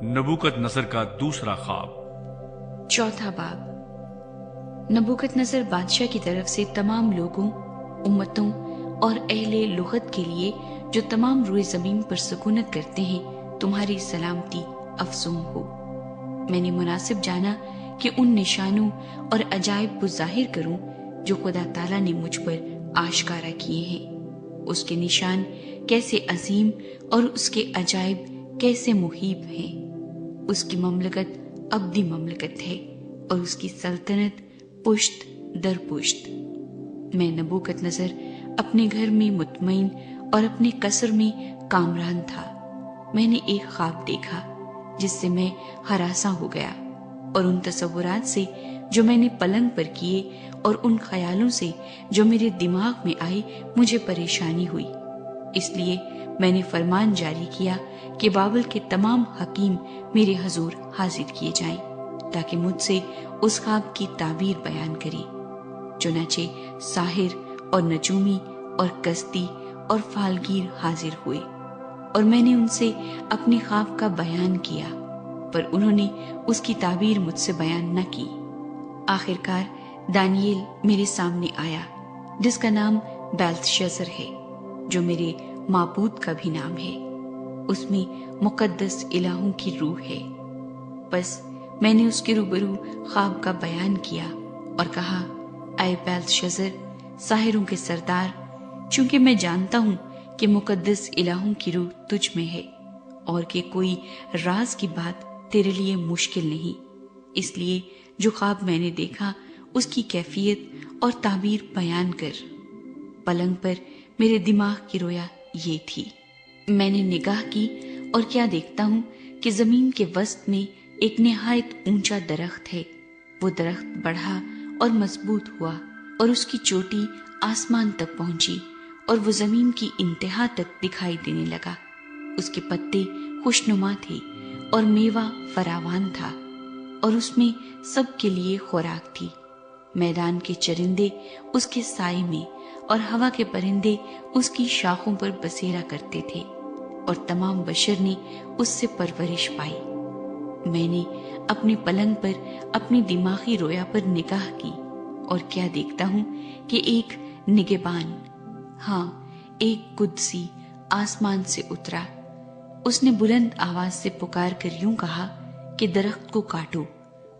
नबूकदनस्र का दूसरा ख्वाब। चौथा बाब। नबूकदनस्र बादशाह की तरफ से तमाम लोगों, उम्मतों और अहले लुगत के लिए जो तमाम रुए ज़मीन पर सुकूनत करते हैं, तुम्हारी सलामती अफसूम हो। मैंने मुनासिब जाना कि उन निशानों और अजायब को जाहिर करूं जो खुदा ताला ने मुझ पर आशकारा किए हैं। उसके निशान कैसे अजीम और उसके अजायब कैसे मुहीब हैं। उसकी ममलकत अब्दी ममलकत है और उसकी सल्तनत पुश्त दर पुश्त। मैं नबूकदनस्र अपने घर में मुतमईन और अपने कसर में कामरान था। मैंने एक ख्वाब देखा जिससे मैं हरासा हो गया, और उन तसव्वुरात से जो मैंने पलंग पर किए और उन ख्यालों से जो मेरे दिमाग में आई मुझे परेशानी हुई। इसलिए मैंने फरमान जारी किया कि बाबल के तमाम हकीम मेरे हजूर हाजिर किए जाएं, ताकि मुझसे उस ख्वाब की ताबीर बयान करे। चुनाचे साहिर और नजूमी और कस्ती और फालगीर हाजिर हुए, और मैंने उनसे अपने ख्वाब का बयान किया, पर उन्होंने उसकी ताबीर मुझसे बयान न की। आखिरकार दानिएल मेरे सामने आया, जिसका नाम बेल्तशस्सर है, जो मेरे माबूद का भी नाम है। उसमें मुकद्दस इलाहों की रूह है। बस मैंने उसके रूबरू ख्वाब का बयान किया और कहा, ऐ बेल्तशस्सर, साहिरों के सरदार, चूंकि मैं जानता हूं कि मुकद्दस इलाहों की रूह तुझ में है और कि कोई राज की बात तेरे लिए मुश्किल नहीं, इसलिए जो ख्वाब मैंने देखा उसकी कैफियत और ताबीर बयान कर। पलंग पर मेरे दिमाग की रोया ये थी। मैंने निगाह की और क्या देखता हूं कि जमीन के वस्त में एक निहायत ऊंचा दरख्त है। वो दरख्त बढ़ा और मजबूत हुआ और उसकी चोटी आसमान तक पहुंची और वो जमीन की इंतहा तक दिखाई देने लगा। उसके पत्ते खुशनुमा थे और मेवा फरावान था, और उसमें सबके लिए खुराक थी। मैदान के चरिंदे उसके साए में और हवा के परिंदे उसकी शाखों पर बसेरा करते थे, और तमाम बशर ने उससे परवरिश पाई। मैंने अपने पलंग पर अपनी दिमागी रोया पर निगाह की, और क्या देखता हूं कि एक निगहबान, हाँ एक कुदसी, आसमान से उतरा। उसने बुलंद आवाज से पुकार कर यूं कहा कि दरख्त को काटो,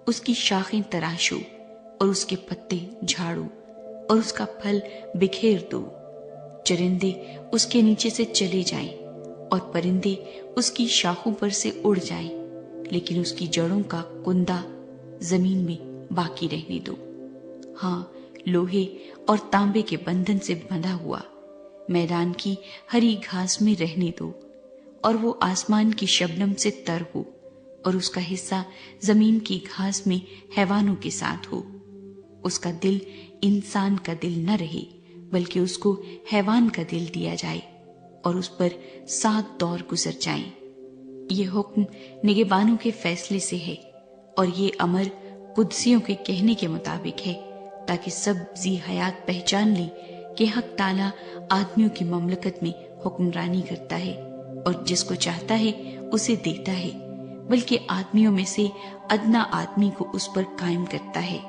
उसकी शाखें तराशो और उसके पत्ते झाड़ो और उसका फल बिखेर दो। चरिंदे उसके नीचे से चले जाएं और परिंदे उसकी शाखों पर से उड़ जाएं, लेकिन उसकी जड़ों का कुंदा जमीन में बाकी रहने दो। हाँ, लोहे और तांबे के बंधन से बंधा हुआ मैदान की हरी घास में रहने दो, और वो आसमान की शबनम से तर हो, और उसका हिस्सा जमीन की घास में हैवानों के साथ हो। उसका दिल इंसान का दिल न रहे, बल्कि उसको हैवान का दिल दिया जाए, और उस पर 7 दौर गुजर जाएं। ये हुक्म निगहबानों के फैसले से है, और ये अमर कुदसियों के कहने के मुताबिक है, ताकि सब जी हयात पहचान ले कि हक ताला आदमियों की ममलकत में हुक्मरानी करता है, और जिसको चाहता है उसे देता है, बल्कि आदमियों में से अदना आदमी को उस पर कायम करता है।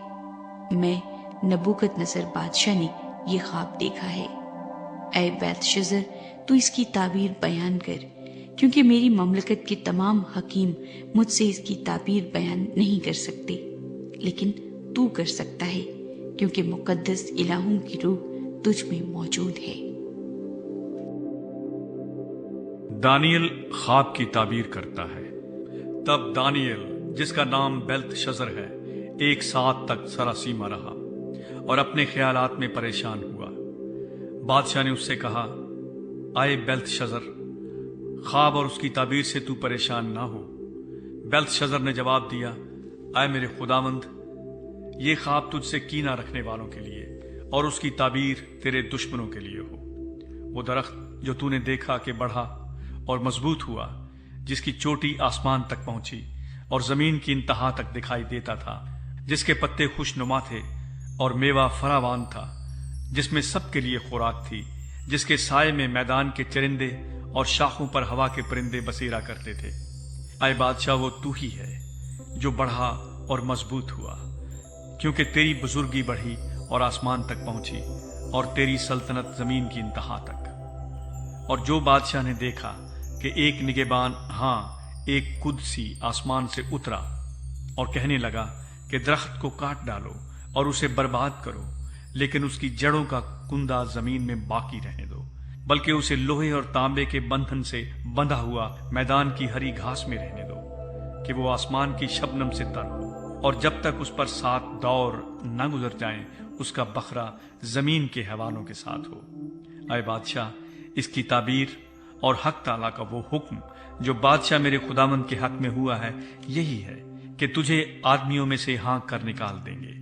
मैं नबूकदनस्र बादशाह ने ये ख्वाब देखा है। ऐ बेल्तशस्सर, तू इसकी ताबीर बयान कर, क्योंकि मेरी ममलकत के तमाम हकीम मुझसे इसकी ताबीर बयान नहीं कर सकते, लेकिन तू कर सकता है, क्योंकि मुकद्दस इलाहों की रूह तुझ में मौजूद है। दानियल ख्वाब की ताबीर करता है। तब दानियल, जिसका नाम बेल्तशस्सर है, एक साथ तक सरासीमा रहा और अपने ख्यालात में परेशान हुआ। बादशाह ने उससे कहा, आए बेल्तशस्सर, ख्वाब और उसकी ताबीर से तू परेशान ना हो। बेल्तशस्सर ने जवाब दिया, आए मेरे खुदावंद, ये ख्वाब तुझसे कीना रखने वालों के लिए और उसकी ताबीर तेरे दुश्मनों के लिए हो। वो दरख्त जो तूने देखा कि बढ़ा और मजबूत हुआ, जिसकी चोटी आसमान तक पहुंची और जमीन की इंतहा तक दिखाई देता था, जिसके पत्ते खुशनुमा थे और मेवा फरावान था, जिसमें सबके लिए खुराक थी, जिसके साए में मैदान के चरिंदे और शाखों पर हवा के परिंदे बसेरा करते थे। اے بادشاہ وہ تو ہی ہے جو بڑھا اور مضبوط ہوا، کیونکہ تیری بزرگی بڑھی اور آسمان تک پہنچی اور تیری سلطنت زمین کی انتہا تک۔ اور جو بادشاہ نے دیکھا کہ ایک نگہبان، ہاں ایک قدسی آسمان سے اترا اور کہنے لگا کہ درخت کو کاٹ ڈالو اور اسے برباد کرو، لیکن اس کی جڑوں کا کندہ زمین میں باقی رہنے دو، بلکہ اسے لوہے اور تانبے کے بندھن سے بندھا ہوا میدان کی ہری گھاس میں رہنے دو، کہ وہ آسمان کی شبنم سے تر ہو، اور جب تک اس پر 7 دور نہ گزر جائیں اس کا بکھرا زمین کے حیوانوں کے ساتھ ہو۔ اے بادشاہ، اس کی تعبیر اور حق تعالیٰ کا وہ حکم جو بادشاہ میرے خداوند کے حق میں ہوا ہے یہی ہے کہ تجھے آدمیوں میں سے ہانک کر نکال دیں گے،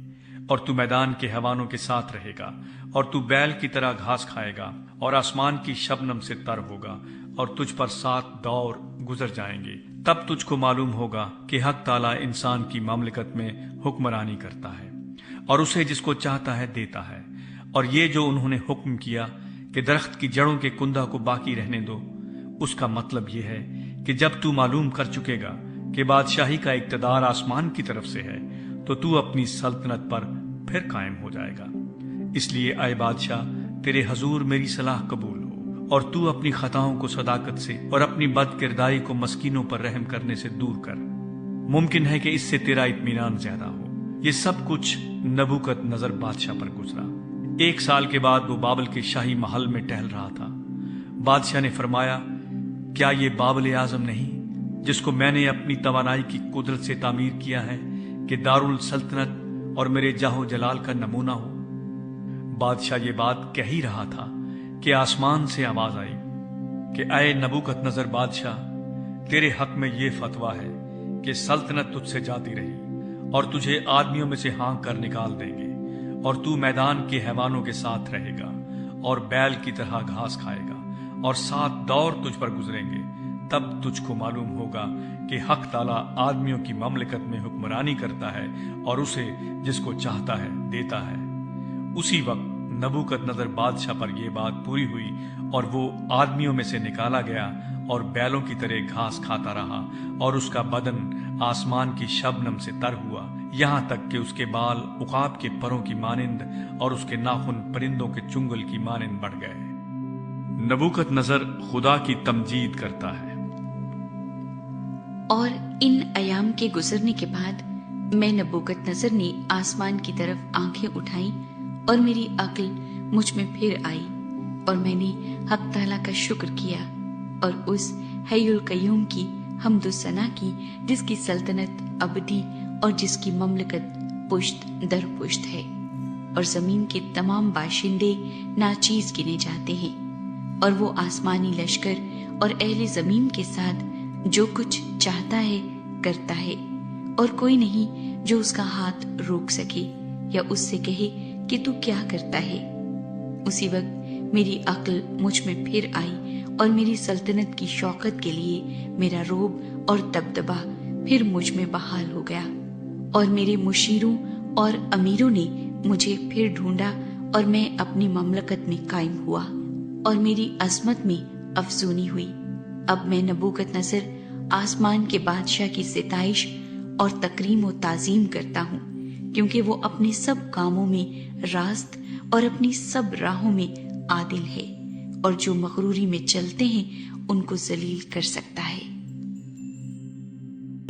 اور تو میدان کے حیوانوں کے ساتھ رہے گا، اور تو بیل کی طرح گھاس کھائے گا اور آسمان کی شبنم سے تر ہوگا، اور تجھ پر 7 دور گزر جائیں گے۔ تب تجھ کو معلوم ہوگا کہ حق تعالیٰ انسان کی مملکت میں حکمرانی کرتا ہے اور اسے جس کو چاہتا ہے دیتا ہے۔ اور یہ جو انہوں نے حکم کیا کہ درخت کی جڑوں کے کندہ کو باقی رہنے دو، اس کا مطلب یہ ہے کہ جب تو معلوم کر چکے گا کہ بادشاہی کا اقتدار آسمان کی طرف سے ہے، تو اپنی سلطنت پر پھر قائم ہو جائے گا۔ اس لیے اے بادشاہ، تیرے حضور میری صلاح قبول ہو، اور تو اپنی خطاؤں کو صداقت سے اور اپنی بد کرداری کو مسکینوں پر رحم کرنے سے دور کر۔ ممکن ہے کہ اس سے تیرا اطمینان زیادہ ہو۔ یہ سب کچھ نبوکت نظر بادشاہ پر گزرا۔ 1 سال کے بعد وہ بابل کے شاہی محل میں ٹہل رہا تھا۔ بادشاہ نے فرمایا، کیا یہ بابل اعظم نہیں جس کو میں نے اپنی توانائی کی قدرت سے تعمیر کیا ہے کہ دارالسلطنت اور میرے جاہ و جلال کا نمونہ ہو؟ بادشاہ یہ بات کہہ ہی رہا تھا کہ آسمان سے آواز آئی کہ اے نبوکت نظر بادشاہ، تیرے حق میں یہ فتویٰ ہے کہ سلطنت تجھ سے جاتی رہی اور تجھے آدمیوں میں سے ہانک کر نکال دیں گے، اور تو میدان کے حیوانوں کے ساتھ رہے گا اور بیل کی طرح گھاس کھائے گا، اور 7 دور تجھ پر گزریں گے۔ تب تجھ کو معلوم ہوگا کہ حق تعالیٰ آدمیوں کی مملکت میں حکمرانی کرتا ہے اور اسے جس کو چاہتا ہے دیتا ہے۔ اسی وقت نبوکت نظر بادشاہ پر یہ بات پوری ہوئی، اور وہ آدمیوں میں سے نکالا گیا اور بیلوں کی طرح گھاس کھاتا رہا، اور اس کا بدن آسمان کی شبنم سے تر ہوا، یہاں تک کہ اس کے بال عقاب کے پروں کی مانند اور اس کے ناخن پرندوں کے چنگل کی مانند بڑھ گئے۔ نبوکت نظر خدا کی تمجید کرتا ہے۔ اور ان ایام کے گزرنے کے بعد میں نبوکت نظر نے آسمان کی طرف آنکھیں اٹھائیں، اور میری عقل مجھ میں پھر آئی، اور میں نے حق تعالیٰ کا شکر کیا اور اس حی القیوم کی حمد و ثنا کی جس کی سلطنت ابدی اور جس کی مملکت پشت در پشت ہے، اور زمین کے تمام باشندے ناچیز گنے جاتے ہیں، اور وہ آسمانی لشکر اور اہل زمین کے ساتھ جو کچھ چاہتا ہے کرتا ہے، اور کوئی نہیں جو اس کا ہاتھ روک سکے یا اس سے کہے کہ تو کیا کرتا ہے۔ اسی وقت میری عقل مجھ میں پھر آئی، اور میری سلطنت کی شوکت کے لیے میرا رعب اور دبدبہ پھر مجھ میں بحال ہو گیا، اور میرے مشیروں اور امیروں نے مجھے پھر ڈھونڈا، اور میں اپنی مملکت میں قائم ہوا، اور میری عظمت میں افزونی ہوئی۔ اب میں نبوکت نظر آسمان کے بادشاہ کی ستائش اور تکریم و تعظیم کرتا ہوں، کیونکہ وہ اپنے سب کاموں میں راست اور اپنی سب راہوں میں عادل ہے، اور جو مغروری میں چلتے ہیں ان کو ذلیل کر سکتا ہے۔